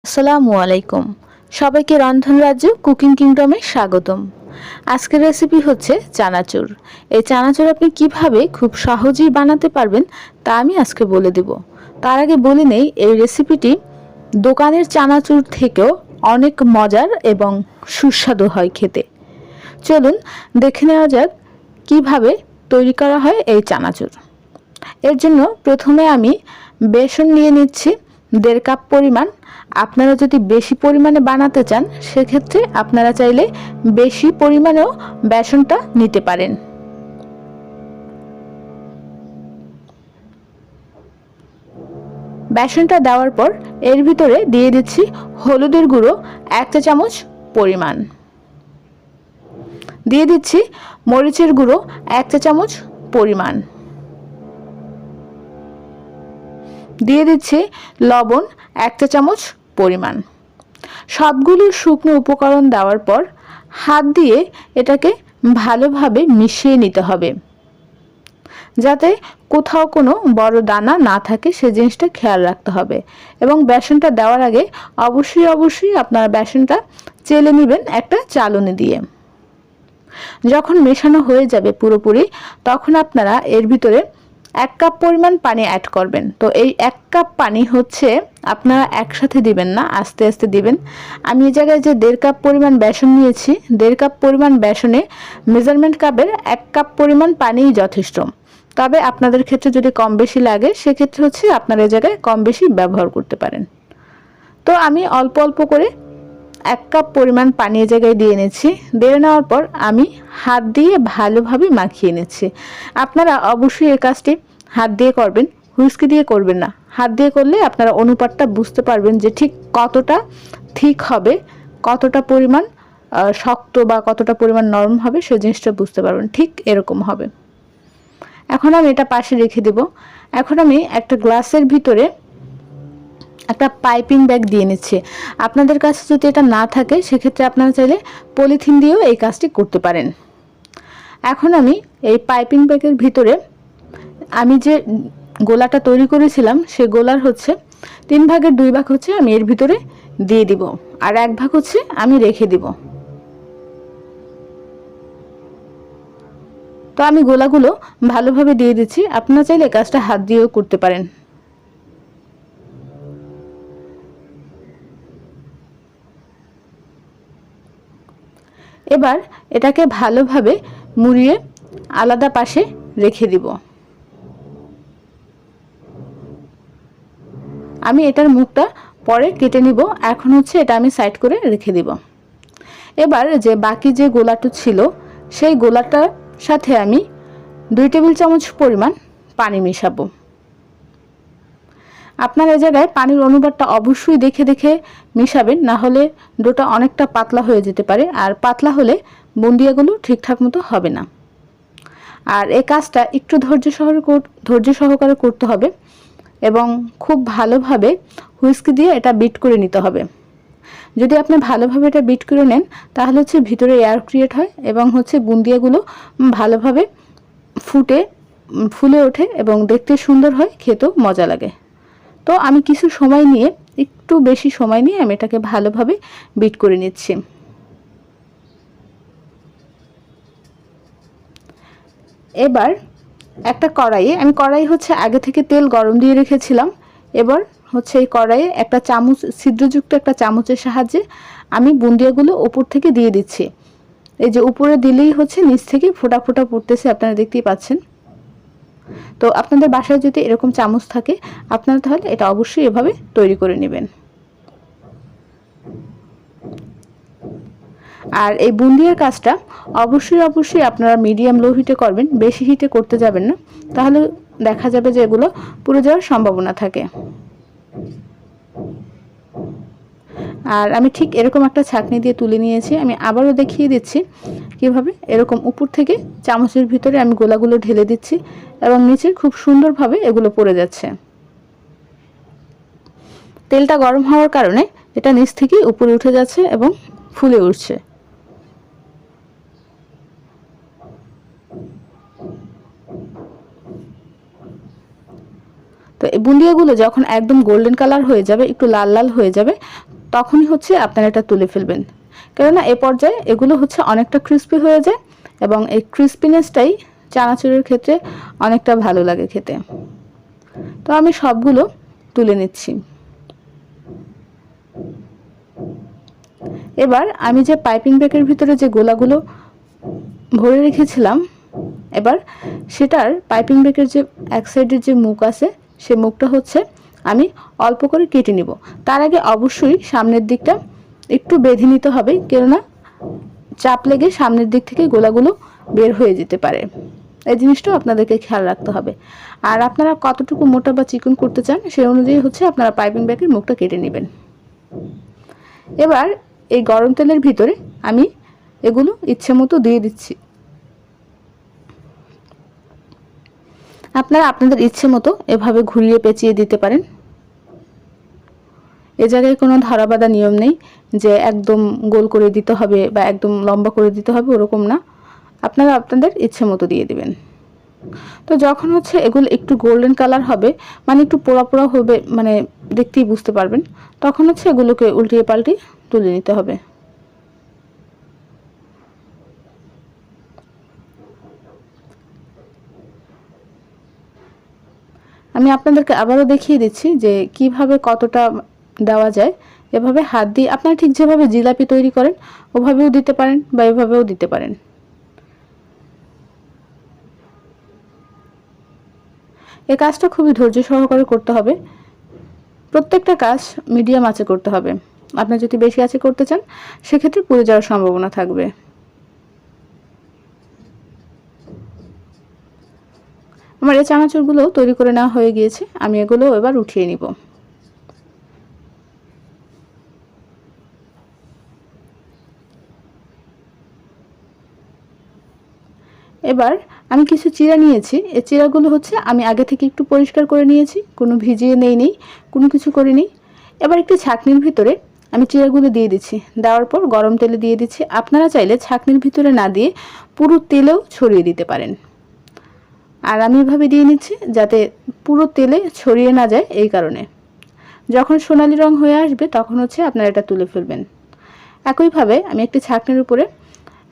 আসসালামু আলাইকুম। সবাইকে রন্ধন রাজ্য কুকিং কিংডমে স্বাগতম। আজকের রেসিপি হচ্ছে চানাচুর। এই চানাচুর আপনি কিভাবে খুব সহজেই বানাতে পারবেন তা আমি আজকে বলে দেব। তার আগে বলে নেই, এই রেসিপিটি দোকানের চানাচুর থেকেও অনেক মজার এবং সুস্বাদু হয় খেতে। চলুন দেখে নেওয়া যাক কিভাবে তৈরি করা হয় এই চানাচুর। এর জন্য প্রথমে আমি বেসন নিয়ে নিচ্ছি 1.5 কাপ পরিমাণ। আপনারা যদি বেশি পরিমাণে বানাতে চান সেক্ষেত্রে আপনারা চাইলে বেশি পরিমাণেও বেসনটা নিতে পারেন। বেসনটা দেওয়ার পর এর ভিতরে দিয়ে দিচ্ছি হলুদের গুঁড়ো 1 চা চামচ পরিমাণ, দিয়ে দিচ্ছি মরিচের গুঁড়ো 1 চা চামচ পরিমাণ, দিয়ে দিচ্ছি লবণ 1 চা চামচ পরিমাণ। সবগুলো শুকনো উপকরণ দেওয়ার পর হাত দিয়ে এটাকে ভালোভাবে মিশিয়ে নিতে হবে, যাতে কোথাও কোনো বড় দানা না থাকে সে জিনিসটা খেয়াল রাখতে হবে। এবং বেসনটা দেওয়ার আগে অবশ্যই আপনারা বেসনটা চেলে নেবেন একটা চালনি দিয়ে। যখন মেশানো হয়ে যাবে পুরোপুরি, তখন আপনারা এর ভিতরে 1 কাপ পরিমাণ পানি অ্যাড করবেন। তো এই 1 কাপ পানি হচ্ছে আপনারা একসাথে দিবেন না, আস্তে আস্তে দিবেন। আমি এই জায়গায় যে 1.5 কাপ পরিমাণ বেসন নিয়েছি, 1.5 কাপ পরিমাণ বেসনে মেজারমেন্ট কাপের 1 কাপ পরিমাণ পানিই যথেষ্ট। তবে আপনাদের ক্ষেত্রে যদি কম বেশি লাগে সেক্ষেত্রে হচ্ছে আপনারা এই জায়গায় কম বেশি ব্যবহার করতে পারেন। তো আমি অল্প অল্প করে 1 কাপ পরিমাণ পানি এই জায়গায় দিয়ে নিচ্ছি। দিয়ে নেওয়ার পর আমি হাত দিয়ে ভালোভাবে মাখিয়ে নিচ্ছি। আপনারা অবশ্যই এই কাজটি হাত দিয়ে করবেন, হুইস্কি দিয়ে করবেন না। হাত দিয়ে করলে আপনারা অনুপাতটা বুঝতে পারবেন যে ঠিক কতটা ঠিক হবে, কতটা পরিমাণ শক্ত বা কতটা পরিমাণ নরম হবে, সেই জিনিসটা বুঝতে পারবেন। ঠিক এরকম হবে। এখন আমি এটা পাশে রেখে দেব। এখন আমি একটা গ্লাসের ভিতরে একটা পাইপিং ব্যাগ দিয়ে নিচ্ছি। আপনাদের কাছে যদি এটা না থাকে সেক্ষেত্রে আপনারা চাইলে পলিথিন দিয়েও এই কাজটি করতে পারেন। এখন আমি এই পাইপিং ব্যাগের ভিতরে আমি যে গোলাটা তৈরি করেছিলাম সে গোলার হচ্ছে 3 ভাগের 2 ভাগ হচ্ছে আমি এর ভিতরে দিয়ে দিব, আর 1 ভাগ হচ্ছে আমি রেখে দিব। তো আমি গোলাগুলো ভালোভাবে দিয়ে দিচ্ছি। আপনারা চাইলে কাজটা হাত দিয়েও করতে পারেন। এবার এটাকে ভালোভাবে মুড়িয়ে আলাদা পাশে রেখে দিব। আমি এটার মুখটা পরে কেটে নিব। এখন হচ্ছে এটা আমি সাইড করে রেখে দিব। এবার যে বাকি যে গোলাটা ছিল সেই গোলাটার সাথে আমি 2 টেবিল চামচ পরিমাণ পানি মেশাবো। আপনার এই জায়গায় পানির অনুপাতটা অবশ্যই দেখে দেখে মেশাবেন, না হলে ডোটা অনেকটা পাতলা হয়ে যেতে পারে, আর পাতলা হলে বুন্দিয়াগুলো ঠিকঠাক মতো হবে না। আর এই কাজটা একটু ধৈর্য সহকারে করতে হবে এবং খুব ভালোভাবে হুইস্কি দিয়ে এটা বিট করে নিতে হবে। যদি আপনি ভালোভাবে এটা বিট করে নেন তাহলে হচ্ছে ভিতরে এয়ার ক্রিয়েট হয় এবং হচ্ছে বুন্দিয়াগুলো ভালোভাবে ফুলে ওঠে এবং দেখতে সুন্দর হয়, খেতেও মজা লাগে। তো আমি কিছু সময় নিয়ে, একটু বেশি সময় নিয়ে আমি এটাকে ভালোভাবে বিট করে নিচ্ছি। এবার একটা কড়াই হচ্ছে আগে থেকে তেল গরম দিয়ে রেখেছিলাম। এবার হচ্ছে এই কড়াইয়ে একটা চামচ, ছিদ্রযুক্ত একটা চামচের সাহায্যে আমি বুন্দিয়াগুলো উপর থেকে দিয়ে দিচ্ছি। এই যে উপরে দিলেই হচ্ছে নিচ থেকে ফোঁটা ফোঁটা পড়তেছে, আপনারা দেখতেই পাচ্ছেন। তো আপনাদের বাসায় যদি এরকম চামচ থাকে আপনারা তাহলে এটা অবশ্যই এভাবে তৈরি করে নেবেন। আর এই বুন্দিয়ার কাজটা অবশ্যই আপনারা মিডিয়াম লো হিটে করবেন, বেশি হিটে করতে যাবেন না, তাহলে দেখা যাবে যে এগুলো পুড়ে যাওয়ার সম্ভাবনা থাকে। আর আমি ঠিক এরকম একটা ছাঁকনি দিয়ে তুলে নিয়েছি। আমি আবারও দেখিয়ে দিচ্ছি কিভাবে এরকম উপর থেকে চামচের ভিতরে আমি গোলাগুলো ঢেলে দিচ্ছি এবং নিচে খুব সুন্দরভাবে এগুলো পড়ে যাচ্ছে। তেলটা গরম হওয়ার কারণে এটা নিচ থেকে উপরে উঠে যাচ্ছে এবং ফুলে উঠছে। তো এই বুন্দিয়াগুলো যখন একদম গোল্ডেন কালার হয়ে যাবে, একটু লাল লাল হয়ে যাবে, তখনই হচ্ছে আপনারা এটা তুলে ফেলবেন, কেননা এ পর্যায়ে এগুলো হচ্ছে অনেকটা ক্রিস্পি হয়ে যায় এবং এই ক্রিস্পিনেসটাই চানাচুরের ক্ষেত্রে অনেকটা ভালো লাগে খেতে। তো আমি সবগুলো তুলে নিচ্ছি। এবার আমি যে পাইপিং ব্যাগের ভিতরে যে গোলাগুলো ভরে রেখেছিলাম, এবার সেটার পাইপিং ব্যাগের যে এক সাইডের যে মুখ আছে সে মুখটা হচ্ছে আমি অল্প করে কেটে নিব। তার আগে অবশ্যই সামনের দিকটা একটু বেঁধে নিতে হবে, কেননা চাপ লেগে সামনের দিক থেকে গোলাগুলো বের হয়ে যেতে পারে। এই জিনিসটাও আপনাদেরকে খেয়াল রাখতে হবে। আর আপনারা কতটুকু মোটা বা চিকন করতে চান সেই অনুযায়ী হচ্ছে আপনারা পাইপিং ব্যাগের মুখটা কেটে নেবেন। এবার এই গরম তেলের ভিতরে আমি এগুলো ইচ্ছে মতো দিয়ে দিচ্ছি। আপনারা আপনাদের ইচ্ছে মতো এভাবে ঘুরিয়ে পেঁচিয়ে দিতে পারেন। এ জায়গায় কোনো ধারাবাধা নিয়ম নেই যে একদম গোল করে দিতে হবে বা একদম লম্বা করে দিতে হবে, ওরকম না। আপনারা আপনাদের ইচ্ছে মতো দিয়ে দিবেন। তো যখন হচ্ছে এগুলো একটু গোল্ডেন কালার হবে, মানে একটু পোড়া পোড়া হবে, মানে দেখতেই বুঝতে পারবেন, তখন হচ্ছে এগুলোকে উল্টিয়ে পাল্টিয়ে তুলে নিতে হবে। আমি আপনাদেরকে আবারও দেখিয়ে দিচ্ছি যে কিভাবে কতটা দেওয়া যায়। এভাবে হাত দিয়ে আপনারা ঠিক যেভাবে জিলাপি তৈরি করেন ওভাবেও দিতে পারেন বা এভাবেও দিতে পারেন। এই কাজটা খুবই ধৈর্য সহকারে করতে হবে। প্রত্যেকটা কাজ মিডিয়াম আঁচে করতে হবে। আপনি যদি বেশি আঁচে করতে চান সেক্ষেত্রে পুড়ে যাওয়ার সম্ভাবনা থাকবে। আমার এই চানাচুরগুলো তৈরি করে নেওয়া হয়ে গিয়েছে, আমি এগুলো এবার উঠিয়ে নিব। এবার আমি কিছু চিড়া নিয়েছি। এই চিড়াগুলো হচ্ছে আমি আগে থেকে একটু পরিষ্কার করে নিয়েছি, কোনো ভিজিয়ে নেই, কোনো কিছু করিনি। এবার একটি ছাঁকনির ভিতরে আমি চিড়াগুলো দিয়ে দিচ্ছি। দেওয়ার পর গরম তেলে দিয়ে দিচ্ছি। আপনারা চাইলে ছাঁকনির ভিতরে না দিয়ে পুরো তেলেও ছড়িয়ে দিতে পারেন। আর আমি এভাবে দিয়ে নিচ্ছি যাতে পুরো তেলে ছড়িয়ে না যায়, এই কারণে। যখন সোনালি রং হয়ে আসবে তখন হচ্ছে আপনারা এটা তুলে ফেলবেন। একইভাবে আমি একটি ছাঁকনির উপরে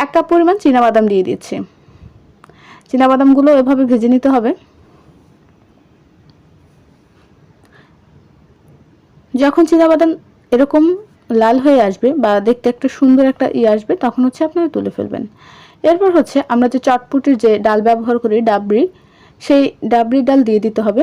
1 কাপ পরিমাণ চীনাবাদাম দিয়ে দিচ্ছি। চীনাবাদামগুলো এভাবে ভেজে নিতে হবে। যখন চীনাবাদাম এরকম লাল হয়ে আসবে বা দেখতে একটা সুন্দর একটা আসবে তখন হচ্ছে আপনারা তুলে ফেলবেন। এরপর হচ্ছে আমরা যে চটপটির যে ডাল ব্যবহার করি ডাবরি, সেই ডাবরি ডাল দিয়ে দিতে হবে।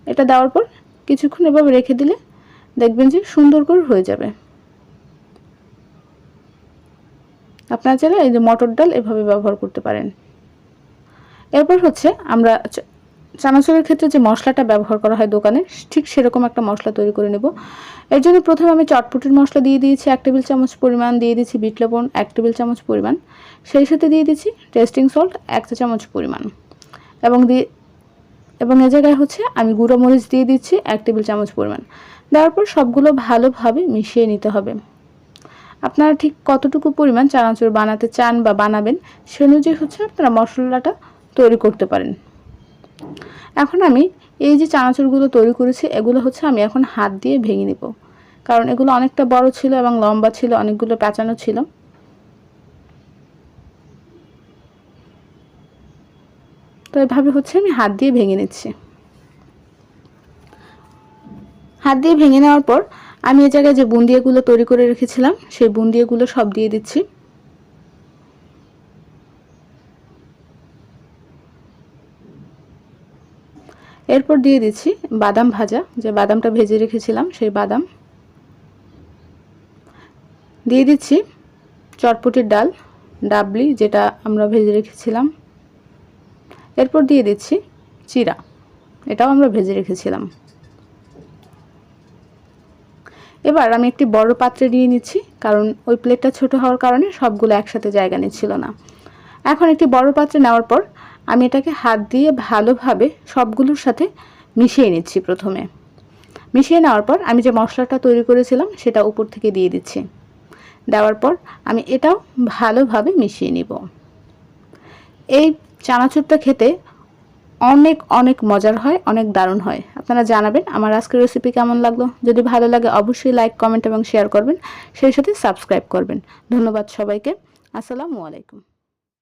এটা দেওয়ার পর কিছুক্ষণ এভাবে রেখে দিলে দেখবেন যে সুন্দর করে হয়ে যাবে। আপনারা চাইলে এই যে মটর ডাল এভাবে ব্যবহার করতে পারেন। এরপর হচ্ছে আমরা চানাচুরের ক্ষেত্রে যে মশলাটা ব্যবহার করা হয় দোকানে, ঠিক সেরকম একটা মশলা তৈরি করে নেব। এর জন্য প্রথমে আমি চটপটির মশলা দিয়ে দিয়েছি 1 টেবিল চামচ পরিমাণ, দিয়ে দিচ্ছি বিট লবণ 1 টেবিল চামচ পরিমাণ, সেই সাথে দিয়ে দিচ্ছি টেস্টিং সল্ট 1 চা চামচ পরিমাণ, এবং এ জায়গায় হচ্ছে আমি গুঁড়ো মরিচ দিয়ে দিচ্ছি 1 টেবিল চামচ পরিমাণ। দেওয়ার পর সবগুলো ভালোভাবে মিশিয়ে নিতে হবে। আপনারা ঠিক কতটুকু পরিমাণ চানাচুর বানাতে চান বা বানাবেন সে অনুযায়ী হচ্ছে আপনারা মশলাটা তৈরি করতে পারেন। এখন আমি এই যে চানাচুরগুলো তৈরি করেছি এগুলো হচ্ছে আমি এখন হাত দিয়ে ভেঙে নিব, কারণ এগুলো অনেকটা বড় ছিল এবং লম্বা ছিল, অনেকগুলো পেঁচানো ছিল। তো এভাবে হচ্ছে আমি হাত দিয়ে ভেঙে নিচ্ছি। হাত দিয়ে ভেঙে নেওয়ার পর আমি এই জায়গায় যে বুন্দিয়াগুলো তৈরি করে রেখেছিলাম সেই বুন্দিয়াগুলো সব দিয়ে দিচ্ছি। এরপর দিয়ে দিচ্ছি বাদাম ভাজা, যে বাদামটা ভেজে রেখেছিলাম সেই বাদাম দিয়ে দিচ্ছি, চটপটির ডাল ডাবলি যেটা আমরা ভেজে রেখেছিলাম, এরপর দিয়ে দিচ্ছি চিড়া, এটাও আমরা ভেজে রেখেছিলাম। এবার আমি একটি বড় পাত্রে নিয়ে নিচ্ছি, কারণ ওই প্লেটটা ছোট হওয়ার কারণে সবগুলো একসাথে জায়গা নিচ্ছিল না। এখন একটি বড় পাত্রে নেওয়ার পর আমি এটাকে হাত দিয়ে ভালোভাবে সবগুলোর সাথে মিশিয়ে নিচ্ছি। প্রথমে মিশিয়ে নেওয়ার পর আমি যে মশলাটা তৈরি করেছিলাম সেটা উপর থেকে দিয়ে দিচ্ছি। দেওয়ার পর আমি এটাও ভালোভাবে মিশিয়ে নিব। এই চানাচুরটা খেতে অনেক অনেক মজার হয়, অনেক দারুণ হয়। আপনারা জানাবেন আমার আজকের রেসিপি কেমন লাগলো। যদি ভালো লাগে অবশ্যই লাইক, কমেন্ট এবং শেয়ার করবেন, সেই সাথে সাবস্ক্রাইব করবেন। ধন্যবাদ সবাইকে। আসসালামু আলাইকুম।